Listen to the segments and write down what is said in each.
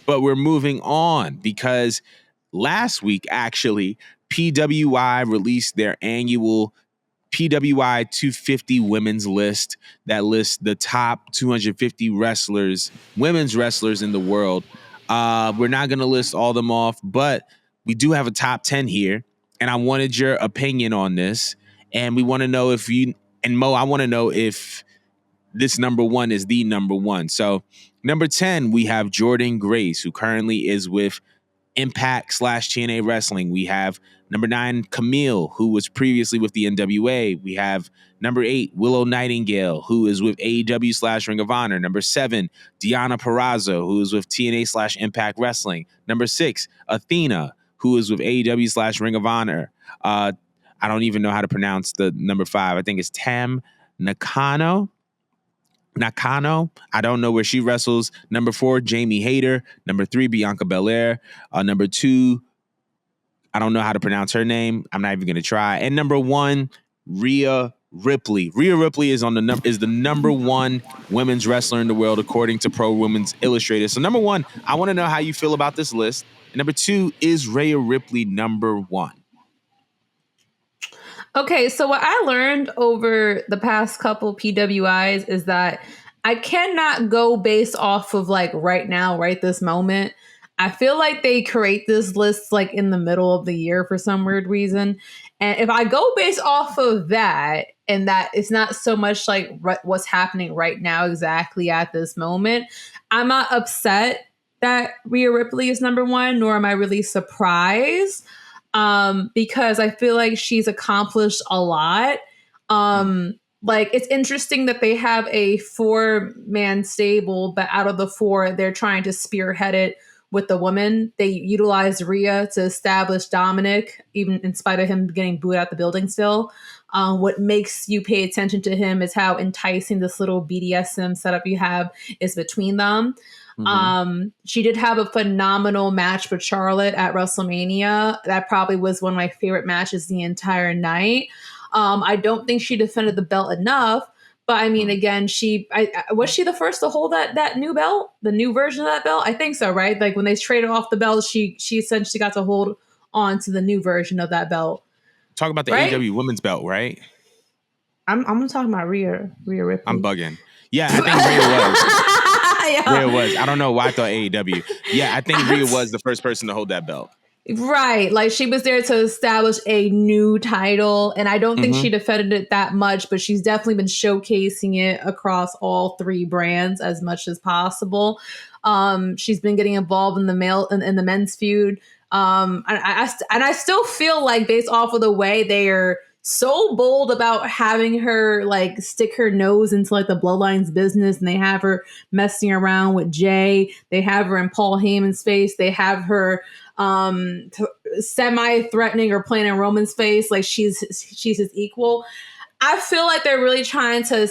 But we're moving on because last week, actually, PWI released their annual PWI 250 women's list that lists the top 250 wrestlers, women's wrestlers in the world. We're not going to list all them off, but we do have a top 10 here. And I wanted your opinion on this. And we want to know if you, and Mo, I want to know if this number one is the number one. So, number 10, we have Jordan Grace, who currently is with Impact / TNA Wrestling. We have number 9, Camille, who was previously with the NWA. We have number 8, Willow Nightingale, who is with AEW / Ring of Honor. Number 7, Deonna Purrazzo, who is with TNA / Impact Wrestling. Number 6, Athena, who is with AEW / Ring of Honor. I don't even know how to pronounce the number 5. I think it's Tam Nakano. I don't know where she wrestles. Number 4, Jamie Hayter. Number 3, Bianca Belair. Number 2, I don't know how to pronounce her name. I'm not even going to try. And number 1, Rhea Ripley. Rhea Ripley is the number 1 women's wrestler in the world according to Pro Women's Illustrated. So number 1, I want to know how you feel about this list. And number 2, is Rhea Ripley number 1? Okay, so what I learned over the past couple PWIs is that I cannot go based off of like right now, right this moment. I feel like they create this list like in the middle of the year for some weird reason. And if I go based off of that, and that it's not so much like what's happening right now exactly at this moment, I'm not upset that Rhea Ripley is number 1, nor am I really surprised. Because I feel like she's accomplished a lot. Like it's interesting that they have a 4-man stable, but out of the 4, they're trying to spearhead it with the woman. They utilized Rhea to establish Dominic, even in spite of him getting booed out the building still. What makes you pay attention to him is how enticing this little BDSM setup you have is between them. She did have a phenomenal match with Charlotte at WrestleMania. That probably was one of my favorite matches the entire night. I don't think she defended the belt enough, but I mean, again, was she the first to hold that new belt, the new version of that belt? I think so, right? Like when they traded off the belt, she essentially got to hold on to the new version of that belt. Talk about the AEW women's belt, right? I'm talking about Rhea Ripley. I'm bugging. Yeah, I think Rhea was. Rhea was. I don't know why I thought AEW. Yeah, I think Rhea was the first person to hold that belt. Right. Like she was there to establish a new title. And I don't think she defended it that much, but she's definitely been showcasing it across all 3 brands as much as possible. She's been getting involved in the men's feud. And I still feel like based off of the way they are so bold about having her like stick her nose into like the Bloodline's business, and they have her messing around with Jay. They have her in Paul Heyman's face. They have her semi-threatening or playing in Roman's face like she's his equal. I feel like they're really trying to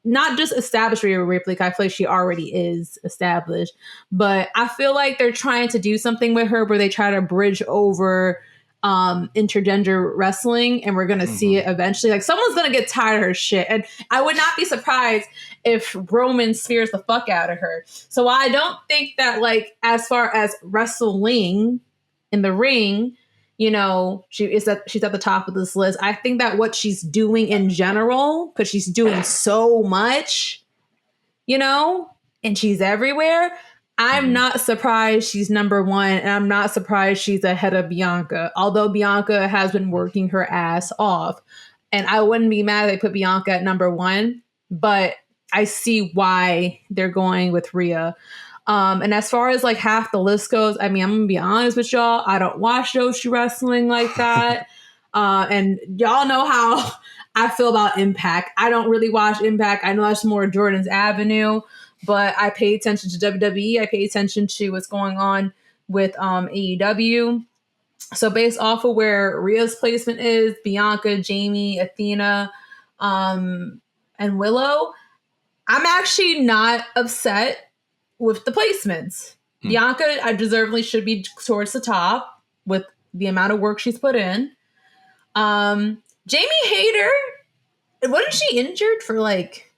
not just establish Rhea Ripley. I feel like she already is established, but I feel like they're trying to do something with her where they try to bridge over intergender wrestling, and we're gonna see it eventually. Like someone's gonna get tired of her shit, and I would not be surprised if Roman spears the fuck out of her. So I don't think that like as far as wrestling in the ring, you know, she's at the top of this list. I think that what she's doing in general, because she's doing so much, you know, and she's everywhere. I'm not surprised she's number 1, and I'm not surprised she's ahead of Bianca, although Bianca has been working her ass off. And I wouldn't be mad if they put Bianca at number 1, but I see why they're going with Rhea. And as far as like half the list goes, I mean, I'm going to be honest with y'all. I don't watch Joshi wrestling like that. And y'all know how I feel about Impact. I don't really watch Impact. I know that's more Jordan's avenue. But I pay attention to WWE. I pay attention to what's going on with AEW. So based off of where Rhea's placement is, Bianca, Jamie, Athena, and Willow, I'm actually not upset with the placements. Bianca, I deservedly should be towards the top with the amount of work she's put in. Jamie Hayter, wasn't she injured for like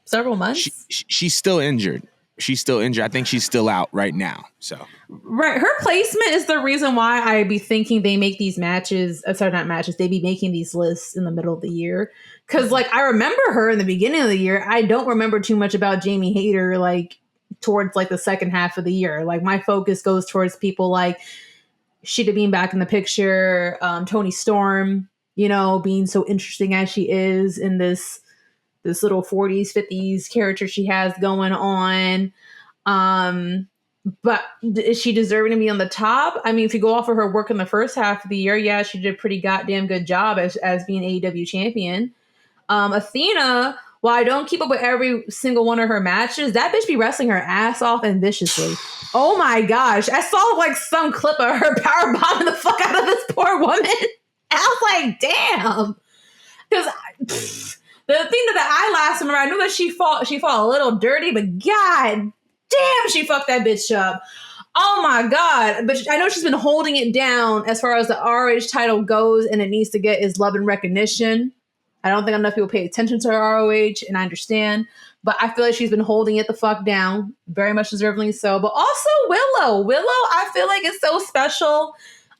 several months? She's still injured. she's still injured. I think she's still out right now. So Right. Her placement is the reason why I be thinking they make these matches. Sorry, not matches. They be making these lists in the middle of the year. Because, like, I remember her in the beginning of the year. I don't remember too much about Jamie Hayter, like, towards, like, the second half of the year. Like, my focus goes towards people like Sheeta being back in the picture, Tony Storm, you know, being so interesting as she is in this little 40s, 50s character she has going on. Um, but is she deserving to be on the top? I mean, if you go off of her work in the first half of the year, yeah, she did a pretty goddamn good job as being AEW champion. Athena, while I don't keep up with every single one of her matches, that bitch be wrestling her ass off and viciously. Oh my gosh. I saw like some clip of her power bombing the fuck out of this poor woman. I was like, damn. Because the thing that the eyelash remember, I knew that she fought a little dirty, but god damn, she fucked that bitch up. Oh my god. But I know she's been holding it down as far as the ROH title goes, and it needs to get is love and recognition. I don't think enough people pay attention to her ROH, and I understand. But I feel like she's been holding it the fuck down, very much deservingly so. But also Willow. Willow, I feel like is so special.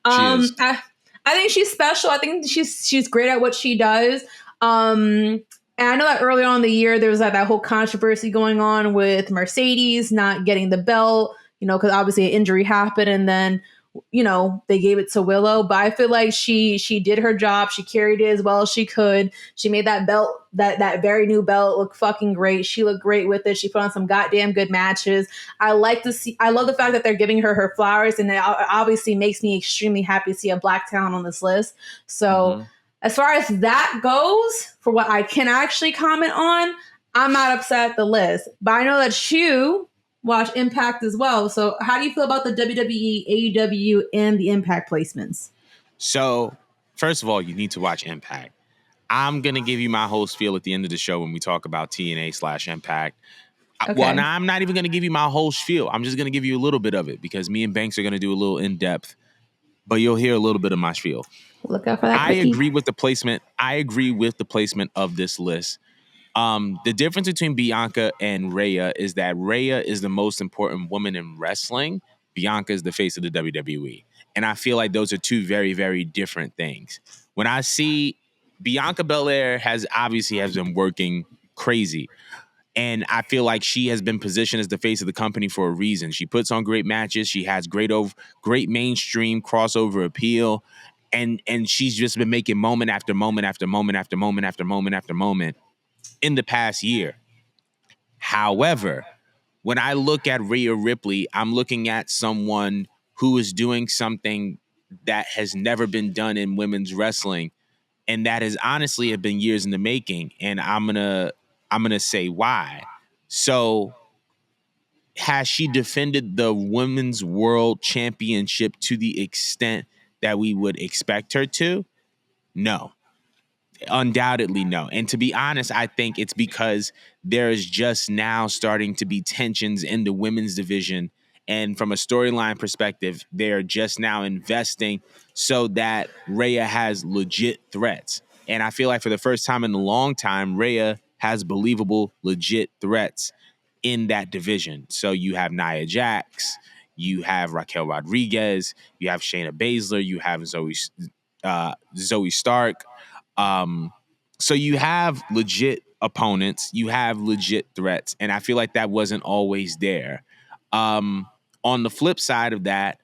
she is. I think she's special. I think she's great at what she does. And I know that early on in the year, there was like that whole controversy going on with Mercedes not getting the belt, you know, because obviously an injury happened and then, you know, they gave it to Willow. But I feel like she did her job. She carried it as well as she could. She made that belt, that very new belt look fucking great. She looked great with it. She put on some goddamn good matches. I love the fact that they're giving her flowers, and it obviously makes me extremely happy to see a black talent on this list. So as far as that goes, for what I can actually comment on, I'm not upset at the list. But I know that you watch Impact as well. So how do you feel about the WWE, AEW, and the Impact placements? So first of all, you need to watch Impact. I'm going to give you my whole spiel at the end of the show when we talk about TNA/Impact. Okay. Well, now I'm not even going to give you my whole spiel. I'm just going to give you a little bit of it because me and Banks are going to do a little in-depth, but you'll hear a little bit of my spiel. Look out for that. I agree with the placement. I agree with the placement of this list. The difference between Bianca and Rhea is that Rhea is the most important woman in wrestling. Bianca is the face of the WWE. And I feel like those are two very, very different things. When I see Bianca Belair has been working crazy. And I feel like she has been positioned as the face of the company for a reason. She puts on great matches. She has great mainstream crossover appeal. And she's just been making moment after moment after moment after moment after moment after moment in the past year. However, when I look at Rhea Ripley, I'm looking at someone who is doing something that has never been done in women's wrestling. And that has honestly have been years in the making. And I'm gonna say why. So has she defended the women's world championship to the extent that we would expect her to? No. Undoubtedly no. And to be honest, I think it's because there is just now starting to be tensions in the women's division. And from a storyline perspective, they're just now investing so that Rhea has legit threats. And I feel like for the first time in a long time, Rhea has believable, legit threats in that division. So you have Nia Jax, you have Raquel Rodriguez, you have Shayna Baszler, you have Zoe Stark. So you have legit opponents, you have legit threats, and I feel like that wasn't always there. On the flip side of that,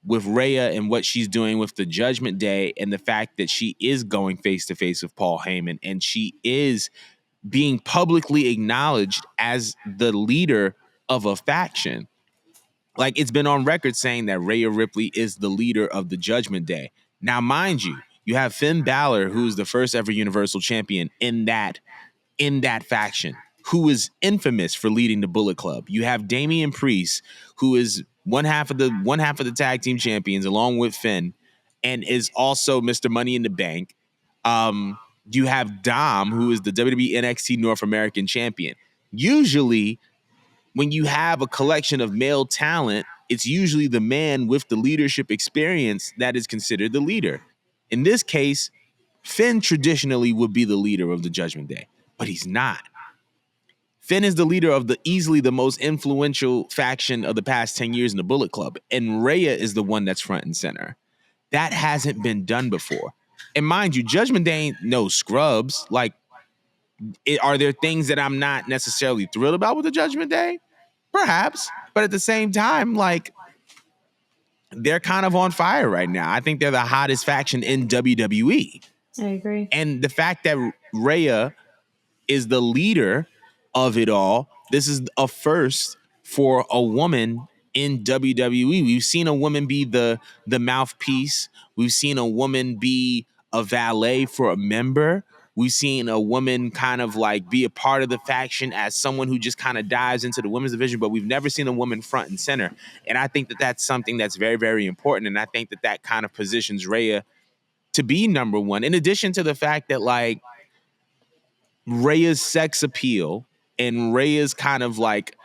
with Rhea and what she's doing with the Judgment Day and the fact that she is going face to face with Paul Heyman and she is being publicly acknowledged as the leader of a faction. Like, it's been on record saying that Rhea Ripley is the leader of the Judgment Day. Now, mind you, you have Finn Balor, who's the first ever Universal Champion in that faction, who is infamous for leading the Bullet Club. You have Damian Priest, who is one half of the tag team champions, along with Finn, and is also Mr. Money in the Bank. You have Dom, who is the WWE NXT North American champion. Usually, when you have a collection of male talent, it's usually the man with the leadership experience that is considered the leader. In this case, Finn traditionally would be the leader of the Judgment Day, but he's not. Finn is the leader of the easily the most influential faction of the past 10 years in the Bullet Club, and Rhea is the one that's front and center. That hasn't been done before. And mind you, Judgment Day ain't no scrubs. Like, are there things that I'm not necessarily thrilled about with the Judgment Day? Perhaps. But at the same time, like, they're kind of on fire right now. I think they're the hottest faction in WWE. I agree. And the fact that Rhea is the leader of it all, this is a first for a woman in WWE. We've seen a woman be the mouthpiece. We've seen a woman be a valet for a member. We've seen a woman kind of like be a part of the faction as someone who just kind of dives into the women's division, but we've never seen a woman front and center. And I think that that's something that's very, very important. And I think that that kind of positions Rhea to be number one, in addition to the fact that, like, Rhea's sex appeal and Rhea's kind of like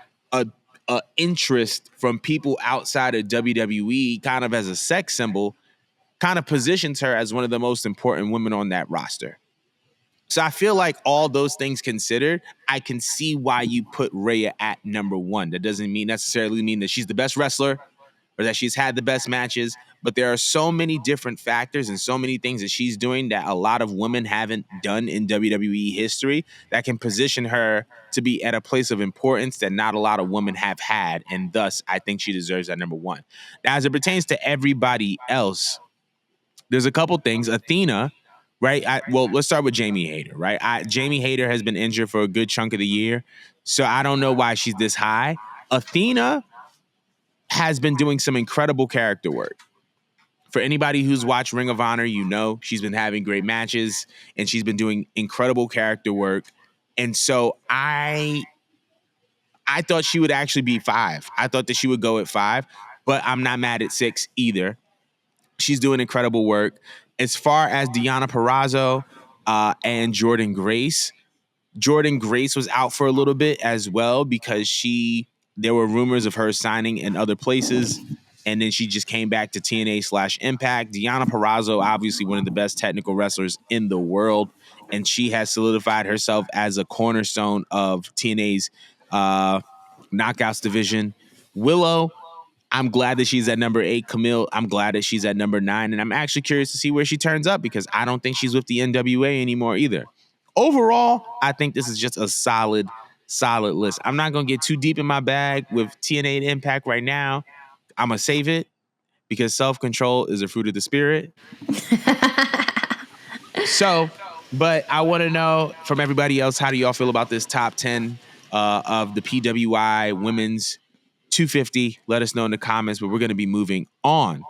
a interest from people outside of WWE kind of as a sex symbol kind of positions her as one of the most important women on that roster. So I feel like all those things considered, I can see why you put Rhea at number one. That doesn't necessarily mean that she's the best wrestler or that she's had the best matches, but there are so many different factors and so many things that she's doing that a lot of women haven't done in WWE history that can position her to be at a place of importance that not a lot of women have had, and thus I think she deserves that number one. Now, as it pertains to everybody else, there's a couple things. Athena, right? Well, let's start with Jamie Hayter, right? Jamie Hayter has been injured for a good chunk of the year, so I don't know why she's this high. Athena has been doing some incredible character work. For anybody who's watched Ring of Honor, you know she's been having great matches and she's been doing incredible character work. And so I thought she would actually be 5. I thought that she would go at 5, but I'm not mad at 6 either. She's doing incredible work. As far as Deonna Purrazzo and Jordynne Grace, Jordynne Grace was out for a little bit as well because there were rumors of her signing in other places, and then she just came back to TNA/Impact. Deonna Purrazzo, obviously one of the best technical wrestlers in the world, and she has solidified herself as a cornerstone of TNA's Knockouts division. Willow, I'm glad that she's at number 8. Camille, I'm glad that she's at number 9, and I'm actually curious to see where she turns up because I don't think she's with the NWA anymore either. Overall, I think this is just a solid list. I'm not going to get too deep in my bag with TNA and Impact right now. I'm going to save it because self-control is a fruit of the spirit. But I want to know from everybody else, how do y'all feel about this top 10 of the PWI Women's 250? Let us know in the comments, but we're going to be moving on